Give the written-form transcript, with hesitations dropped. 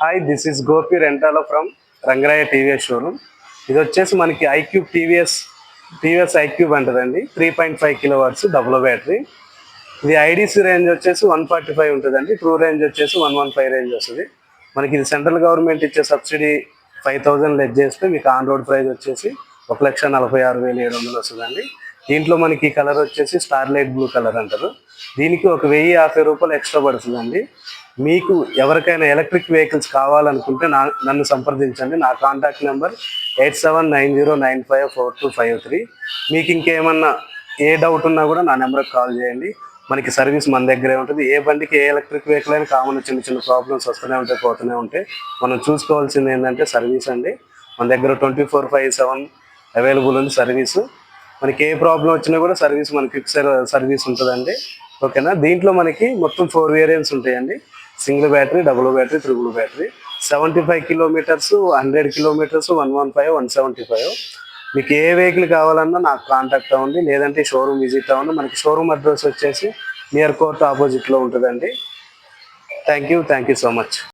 Hi, this is Gopi రెంటాలో from Rangaraya TVS showroom. ఇది వచ్చేసి మనకి ఐక్యూబ్ టీవీఎస్ ఐక్యూబ్ అంటదండి. 3.5 కిలోవాట్స్ డబుల్ బ్యాటరీ. ఇది ఐడిసి రేంజ్ వచ్చేసి 145 ఉంటుందండి. ట్రూ రేంజ్ వచ్చేసి 115 రేంజ్ వస్తుంది. మనకి ఇది సెంట్రల్ గవర్నమెంట్ ఇచ్చే సబ్సిడీ 5000 లెస్ చేస్తే మీకు ఆన్ రోడ్ ప్రైస్ వచ్చేసి 1,46,700 వస్తుందండి. దీంట్లో మనకి కలర్ వచ్చేసి స్టార్లైట్ బ్లూ కలర్ అంటారు. దీనికి 1,050 రూపాయలు ఎక్స్ట్రా పడుతుందండి. మీకు ఎవరికైనా ఎలక్ట్రిక్ వెహికల్స్ కావాలనుకుంటే నన్ను సంప్రదించండి. నా కాంటాక్ట్ నెంబర్ 8790954253. మీకు ఇంకేమన్నా ఏ డౌట్ ఉన్నా కూడా నా నెంబర్కి కాల్ చేయండి. మనకి సర్వీస్ మన దగ్గరే ఉంటుంది. ఏ బండికి ఏ ఎలక్ట్రిక్ వెహికల్ అయినా కామన్ చిన్న చిన్న ప్రాబ్లమ్స్ వస్తూనే ఉంటాయి, పోతూనే ఉంటాయి. మనం చూసుకోవాల్సింది ఏంటంటే సర్వీస్ అండి. మన దగ్గర 24/7 అవైలబుల్ ఉంది సర్వీసు. మనకి ఏ ప్రాబ్లం వచ్చినా కూడా సర్వీస్ మనకి క్విక్ సర్వీస్ ఉంటుందండి. ఓకేనా. దీంట్లో మనకి మొత్తం 4 వేరియంట్స్ ఉంటాయండి. Single battery, double battery, triple battery. 75 kilometres, 100 kilometres, 115, 175. మీకు ఏ వెహికల్ కావాలన్నా నాకు కాంటాక్ట్ అవ్వండి, లేదంటే షోరూమ్ విజిట్ అవ్వండి. మనకి షోరూమ్ అడ్రస్ వచ్చేసి నియర్ కోర్ట్ ఆపోజిట్లో ఉంటుందండి. Thank you so much.